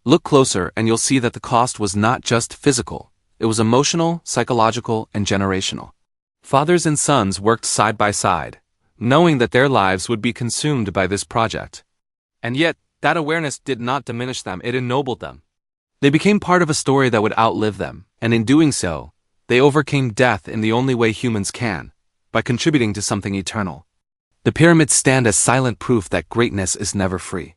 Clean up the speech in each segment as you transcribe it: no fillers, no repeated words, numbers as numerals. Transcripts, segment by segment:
Look closer and you'll see that the cost was not just physical, it was emotional, psychological, and generational. Fathers and sons worked side by side, knowing that their lives would be consumed by this project. And yet, that awareness did not diminish them, it ennobled them. They became part of a story that would outlive them, and in doing so, they overcame death in the only way humans can, by contributing to something eternal. The pyramids stand as silent proof that greatness is never free.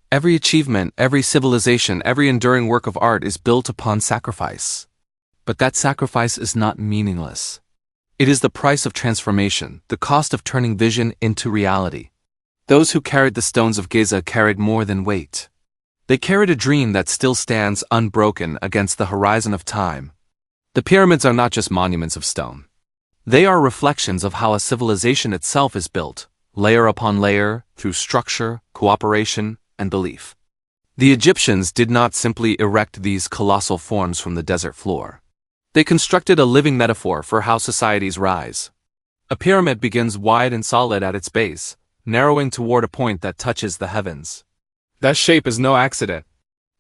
Every achievement, every civilization, every enduring work of art is built upon sacrifice. But that sacrifice is not meaningless. It is the price of transformation, the cost of turning vision into reality. Those who carried the stones of Giza carried more than weight. They carried a dream that still stands unbroken against the horizon of time. The pyramids are not just monuments of stone. They are reflections of how a civilization itself is built, layer upon layer, through structure, cooperation, and belief. The Egyptians did not simply erect these colossal forms from the desert floor. They constructed a living metaphor for how societies rise. A pyramid begins wide and solid at its base, narrowing toward a point that touches the heavens. That shape is no accident.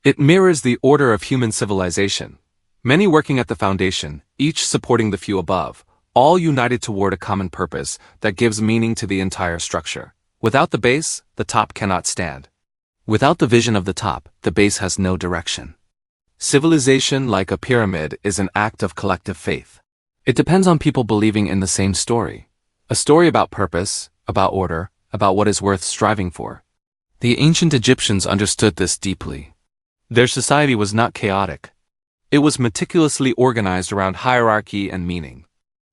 It mirrors the order of human civilization. Many working at the foundation, each supporting the few above, all united toward a common purpose that gives meaning to the entire structure. Without the base, the top cannot stand. Without the vision of the top, the base has no direction. Civilization, like a pyramid, is an act of collective faith. It depends on people believing in the same story. A story about purpose, about order, about what is worth striving for. The ancient Egyptians understood this deeply. Their society was not chaotic. It was meticulously organized around hierarchy and meaning.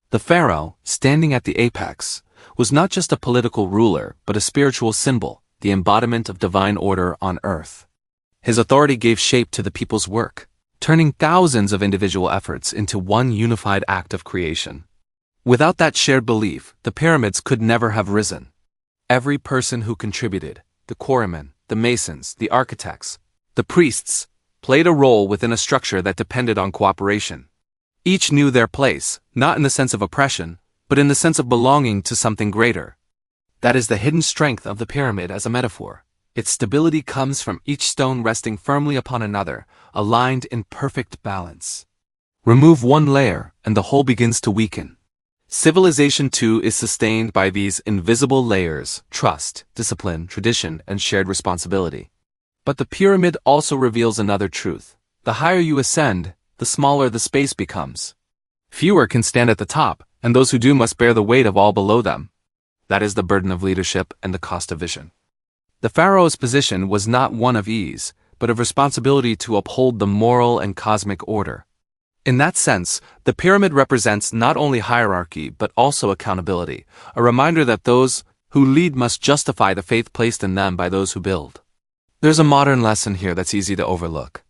The pharaoh, standing at the apex, was not just a political ruler but a spiritual symbol, the embodiment of divine order on earth. His authority gave shape to the people's work, turning thousands of individual efforts into one unified act of creation. Without that shared belief, the pyramids could never have risen. Every person who contributed, the quarrymen, the masons, the architects, the priests, played a role within a structure that depended on cooperation. Each knew their place, not in the sense of oppression, but in the sense of belonging to something greater. That is the hidden strength of the pyramid as a metaphor. Its stability comes from each stone resting firmly upon another, aligned in perfect balance. Remove one layer, and the whole begins to weaken. Civilization, too, is sustained by these invisible layers: trust, discipline, tradition, and shared responsibility. But the pyramid also reveals another truth. The higher you ascend, the smaller the space becomes. Fewer can stand at the top, and those who do must bear the weight of all below them. That is the burden of leadership and the cost of vision. The pharaoh's position was not one of ease, but of responsibility to uphold the moral and cosmic order. In that sense, the pyramid represents not only hierarchy but also accountability, a reminder that those who lead must justify the faith placed in them by those who build. There's a modern lesson here that's easy to overlook.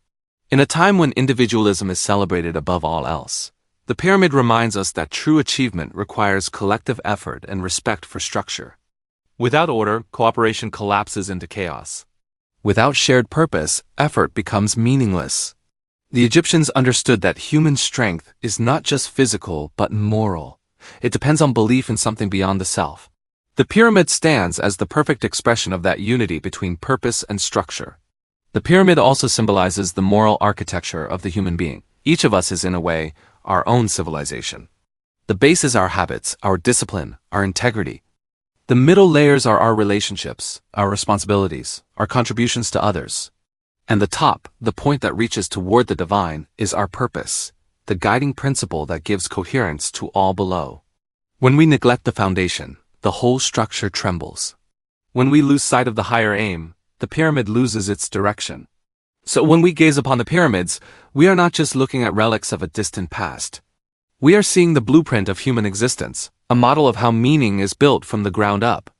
In a time when individualism is celebrated above all else, the pyramid reminds us that true achievement requires collective effort and respect for structure. Without order, cooperation collapses into chaos. Without shared purpose, effort becomes meaningless. The Egyptians understood that human strength is not just physical but moral. It depends on belief in something beyond the self. The pyramid stands as the perfect expression of that unity between purpose and structure. The pyramid also symbolizes the moral architecture of the human being. Each of us is, in a way, our own civilization. The base is our habits, our discipline, our integrity. The middle layers are our relationships, our responsibilities, our contributions to others. And the top, the point that reaches toward the divine, is our purpose, the guiding principle that gives coherence to all below. When we neglect the foundation, the whole structure trembles. When we lose sight of the higher aim, the pyramid loses its direction. So when we gaze upon the pyramids, we are not just looking at relics of a distant past. We are seeing the blueprint of human existence, a model of how meaning is built from the ground up.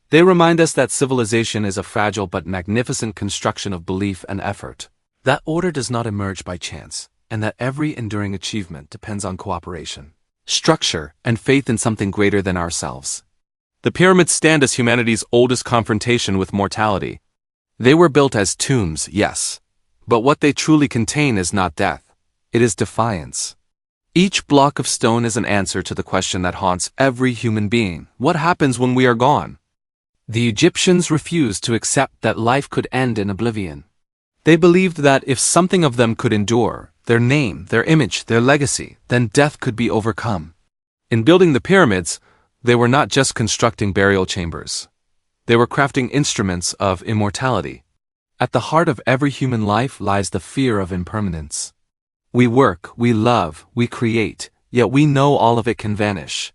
They remind us that civilization is a fragile but magnificent construction of belief and effort. That order does not emerge by chance, and that every enduring achievement depends on cooperation, structure, and faith in something greater than ourselves. The pyramids stand as humanity's oldest confrontation with mortality. They were built as tombs, yes, but what they truly contain is not death. It is defiance. Each block of stone is an answer to the question that haunts every human being: what happens when we are gone? The Egyptians refused to accept that life could end in oblivion. They believed that if something of them could endure, their name, their image, their legacy, then death could be overcome. In building the pyramids, they were not just constructing burial chambers. They were crafting instruments of immortality. At the heart of every human life lies the fear of impermanence. We work, we love, we create, yet we know all of it can vanish.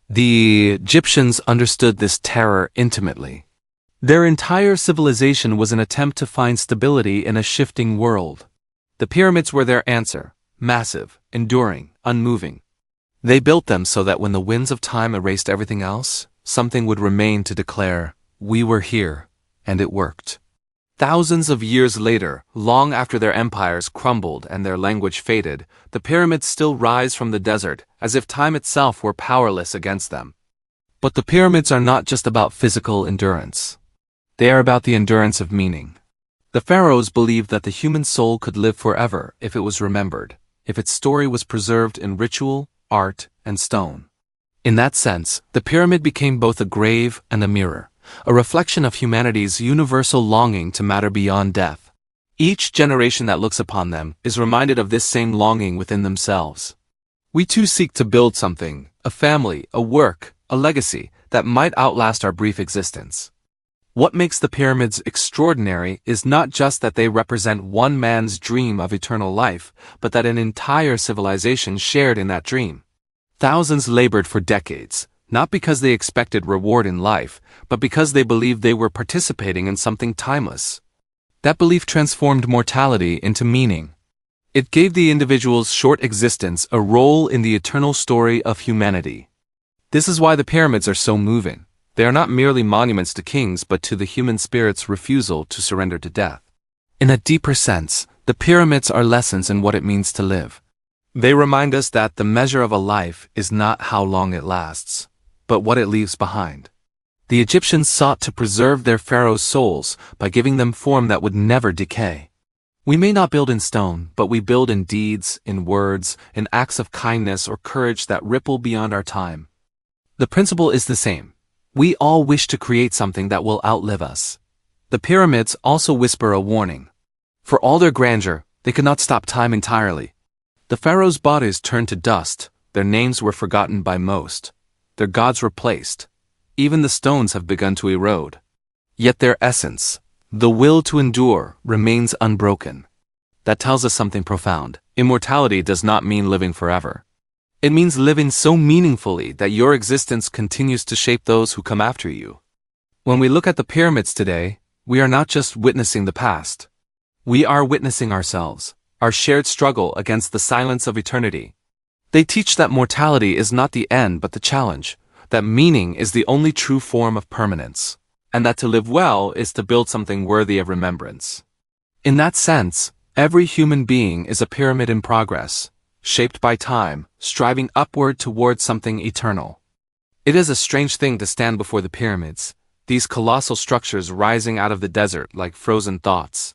The Egyptians understood this terror intimately. Their entire civilization was an attempt to find stability in a shifting world. The pyramids were their answer, massive, enduring, unmoving. They built them so that when the winds of time erased everything else, something would remain to declare, "We were here," and it worked. Thousands of years later, long after their empires crumbled and their language faded, the pyramids still rise from the desert, as if time itself were powerless against them. But the pyramids are not just about physical endurance. They are about the endurance of meaning. The pharaohs believed that the human soul could live forever if it was remembered, if its story was preserved in ritual, art, and stone. In that sense, the pyramid became both a grave and a mirror, a reflection of humanity's universal longing to matter beyond death. Each generation that looks upon them is reminded of this same longing within themselves. We too seek to build something, a family, a work, a legacy, that might outlast our brief existence. What makes the pyramids extraordinary is not just that they represent one man's dream of eternal life, but that an entire civilization shared in that dream. Thousands labored for decades, not because they expected reward in life, but because they believed they were participating in something timeless. That belief transformed mortality into meaning. It gave the individual's short existence a role in the eternal story of humanity. This is why the pyramids are so moving. They are not merely monuments to kings but to the human spirit's refusal to surrender to death. In a deeper sense, the pyramids are lessons in what it means to live. They remind us that the measure of a life is not how long it lasts, but what it leaves behind. The Egyptians sought to preserve their pharaohs' souls by giving them form that would never decay. We may not build in stone, but we build in deeds, in words, in acts of kindness or courage that ripple beyond our time. The principle is the same. We all wish to create something that will outlive us. The pyramids also whisper a warning. For all their grandeur, they could not stop time entirely. The pharaohs' bodies turned to dust, their names were forgotten by most, their gods replaced. Even the stones have begun to erode. Yet their essence, the will to endure, remains unbroken. That tells us something profound. Immortality does not mean living forever. It means living so meaningfully that your existence continues to shape those who come after you. When we look at the pyramids today, we are not just witnessing the past. We are witnessing ourselves, our shared struggle against the silence of eternity. They teach that mortality is not the end but the challenge, that meaning is the only true form of permanence, and that to live well is to build something worthy of remembrance. In that sense, every human being is a pyramid in progress, shaped by time, striving upward towards something eternal. It is a strange thing to stand before the pyramids, these colossal structures rising out of the desert like frozen thoughts.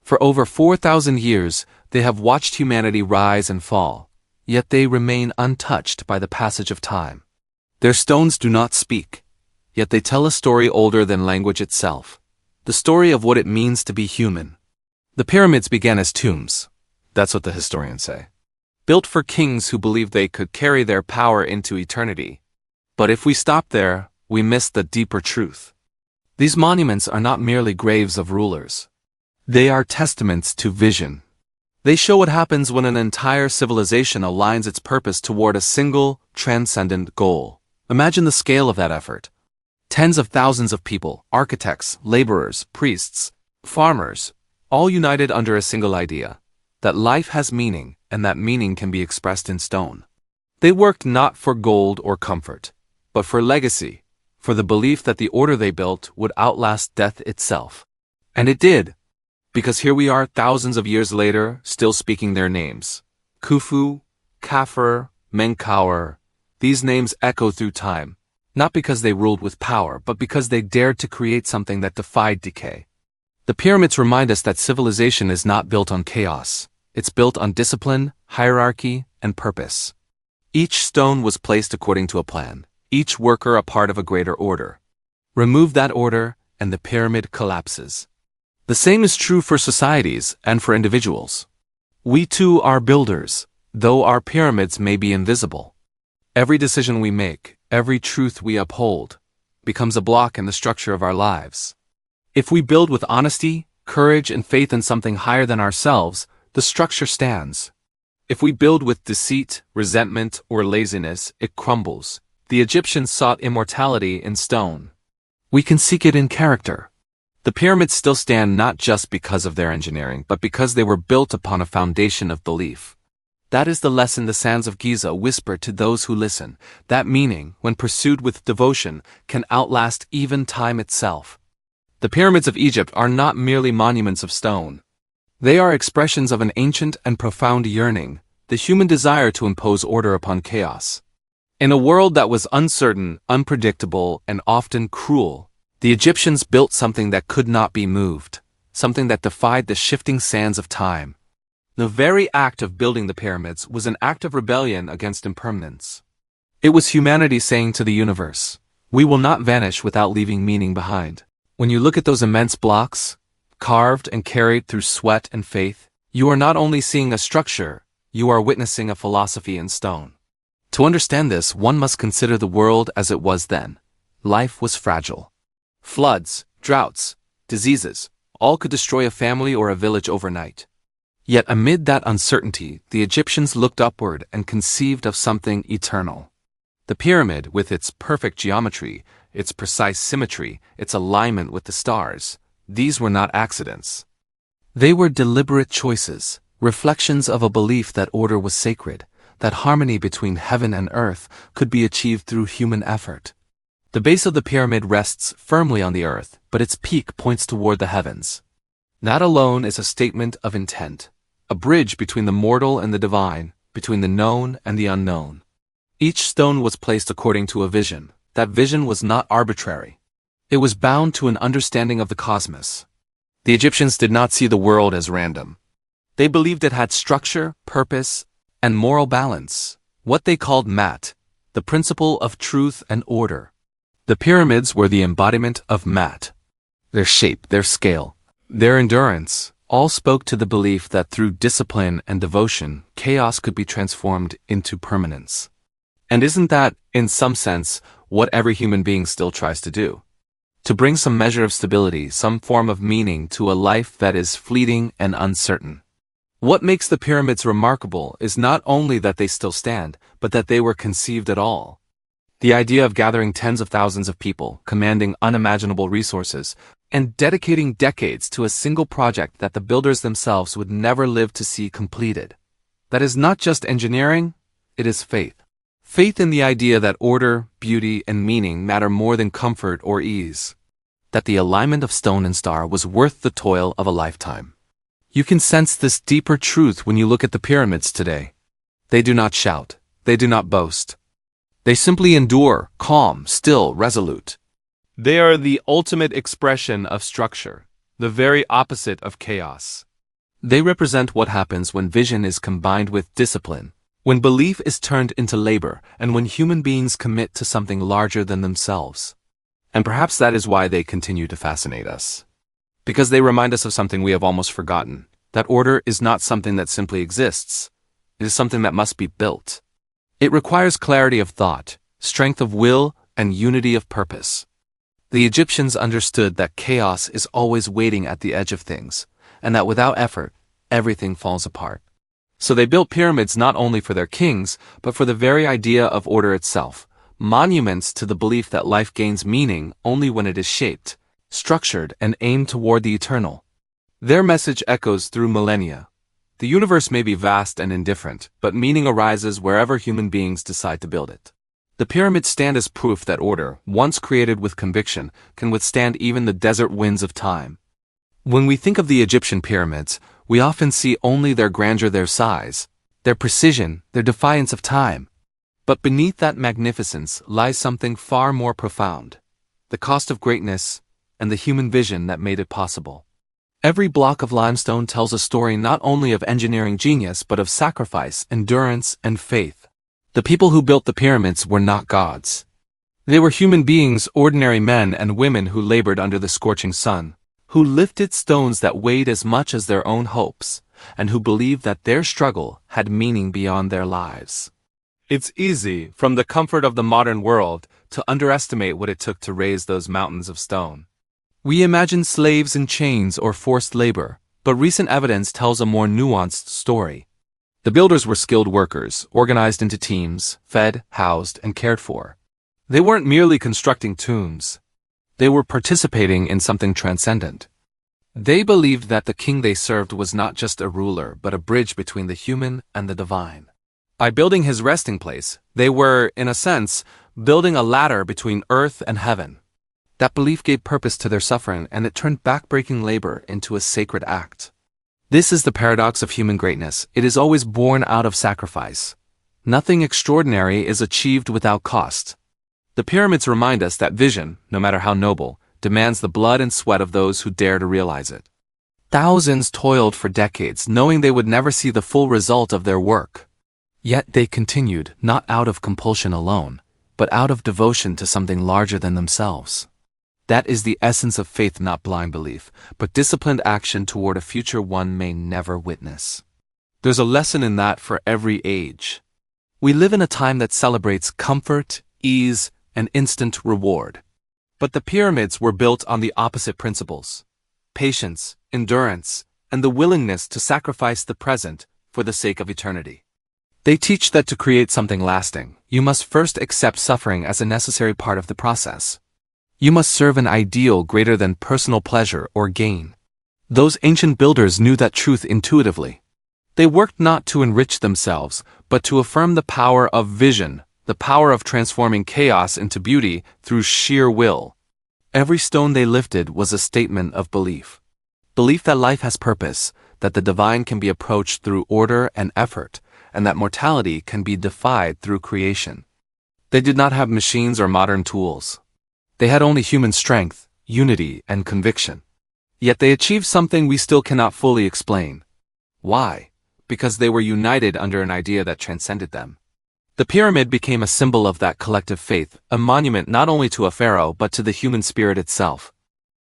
For over 4,000 years, they have watched humanity rise and fall, yet they remain untouched by the passage of time. Their stones do not speak, yet they tell a story older than language itself, the story of what it means to be human. The pyramids began as tombs, that's what the historians say, built for kings who believed they could carry their power into eternity. But if we stop there, we miss the deeper truth. These monuments are not merely graves of rulers. They are testaments to vision. They show what happens when an entire civilization aligns its purpose toward a single, transcendent goal. Imagine the scale of that effort. Tens of thousands of people, architects, laborers, priests, farmers, all united under a single idea, that life has meaning and that meaning can be expressed in stone. They worked not for gold or comfort, but for legacy, for the belief that the order they built would outlast death itself. And it did, because here we are thousands of years later, still speaking their names. Khufu, Khafre, Menkaure, these names echo through time, not because they ruled with power, but because they dared to create something that defied decay. The pyramids remind us that civilization is not built on chaos. It's built on discipline, hierarchy, and purpose. Each stone was placed according to a plan, each worker a part of a greater order. Remove that order, and the pyramid collapses. The same is true for societies and for individuals. We too are builders, though our pyramids may be invisible. Every decision we make, every truth we uphold, becomes a block in the structure of our lives. If we build with honesty, courage, and faith in something higher than ourselves, the structure stands. If we build with deceit, resentment, or laziness, it crumbles. The Egyptians sought immortality in stone. We can seek it in character. The pyramids still stand not just because of their engineering, but because they were built upon a foundation of belief. That is the lesson the sands of Giza whisper to those who listen. That meaning, when pursued with devotion, can outlast even time itself. The pyramids of Egypt are not merely monuments of stone. They are expressions of an ancient and profound yearning, the human desire to impose order upon chaos. In a world that was uncertain, unpredictable, and often cruel, the Egyptians built something that could not be moved, something that defied the shifting sands of time. The very act of building the pyramids was an act of rebellion against impermanence. It was humanity saying to the universe, "We will not vanish without leaving meaning behind." When you look at those immense blocks, carved and carried through sweat and faith, you are not only seeing a structure, you are witnessing a philosophy in stone. To understand this, one must consider the world as it was then. Life was fragile. Floods, droughts, diseases, all could destroy a family or a village overnight. Yet amid that uncertainty, the Egyptians looked upward and conceived of something eternal. The pyramid, with its perfect geometry, its precise symmetry, its alignment with the stars, these were not accidents. They were deliberate choices, reflections of a belief that order was sacred, that harmony between heaven and earth could be achieved through human effort. The base of the pyramid rests firmly on the earth, but its peak points toward the heavens. That alone is a statement of intent, a bridge between the mortal and the divine, between the known and the unknown. Each stone was placed according to a vision. That vision was not arbitrary. It was bound to an understanding of the cosmos. The Egyptians did not see the world as random. They believed it had structure, purpose, and moral balance, what they called Mat, the principle of truth and order. The pyramids were the embodiment of Mat. Their shape, their scale, their endurance, all spoke to the belief that through discipline and devotion, chaos could be transformed into permanence. And isn't that, in some sense, what every human being still tries to do? To bring some measure of stability, some form of meaning to a life that is fleeting and uncertain. What makes the pyramids remarkable is not only that they still stand, but that they were conceived at all. The idea of gathering tens of thousands of people, commanding unimaginable resources, and dedicating decades to a single project that the builders themselves would never live to see completed. That is not just engineering, it is faith. Faith in the idea that order, beauty, and meaning matter more than comfort or ease. That the alignment of stone and star was worth the toil of a lifetime. You can sense this deeper truth when you look at the pyramids today. They do not shout. They do not boast. They simply endure, calm, still, resolute. They are the ultimate expression of structure, the very opposite of chaos. They represent what happens when vision is combined with discipline, when belief is turned into labor, and when human beings commit to something larger than themselves. And perhaps that is why they continue to fascinate us. Because they remind us of something we have almost forgotten, that order is not something that simply exists. It is something that must be built. It requires clarity of thought, strength of will, and unity of purpose. The Egyptians understood that chaos is always waiting at the edge of things, and that without effort, everything falls apart. So they built pyramids not only for their kings, but for the very idea of order itself, monuments to the belief that life gains meaning only when it is shaped, structured, and aimed toward the eternal. Their message echoes through millennia. The universe may be vast and indifferent, but meaning arises wherever human beings decide to build it. The pyramids stand as proof that order, once created with conviction, can withstand even the desert winds of time. When we think of the Egyptian pyramids, we often see only their grandeur, their size, their precision, their defiance of time. But beneath that magnificence lies something far more profound: the cost of greatness and the human vision that made it possible. Every block of limestone tells a story not only of engineering genius but of sacrifice, endurance, and faith. The people who built the pyramids were not gods. They were human beings, ordinary men and women who labored under the scorching sun, who lifted stones that weighed as much as their own hopes, and who believed that their struggle had meaning beyond their lives. It's easy, from the comfort of the modern world, to underestimate what it took to raise those mountains of stone. We imagine slaves in chains or forced labor, but recent evidence tells a more nuanced story. The builders were skilled workers, organized into teams, fed, housed, and cared for. They weren't merely constructing tombs. They were participating in something transcendent. They believed that the king they served was not just a ruler, but a bridge between the human and the divine. By building his resting place, they were, in a sense, building a ladder between earth and heaven. That belief gave purpose to their suffering, and it turned backbreaking labor into a sacred act. This is the paradox of human greatness. It is always born out of sacrifice. Nothing extraordinary is achieved without cost. The pyramids remind us that vision, no matter how noble, demands the blood and sweat of those who dare to realize it. Thousands toiled for decades, knowing they would never see the full result of their work. Yet they continued, not out of compulsion alone, but out of devotion to something larger than themselves. That is the essence of faith, not blind belief, but disciplined action toward a future one may never witness. There's a lesson in that for every age. We live in a time that celebrates comfort, ease, and instant reward. But the pyramids were built on the opposite principles: patience, endurance, and the willingness to sacrifice the present for the sake of eternity. They teach that to create something lasting, you must first accept suffering as a necessary part of the process. You must serve an ideal greater than personal pleasure or gain. Those ancient builders knew that truth intuitively. They worked not to enrich themselves, but to affirm the power of vision, the power of transforming chaos into beauty through sheer will. Every stone they lifted was a statement of belief. Belief that life has purpose, that the divine can be approached through order and effort, and that mortality can be defied through creation. They did not have machines or modern tools. They had only human strength, unity, and conviction. Yet they achieved something we still cannot fully explain. Why? Because they were united under an idea that transcended them. The pyramid became a symbol of that collective faith, a monument not only to a pharaoh but to the human spirit itself.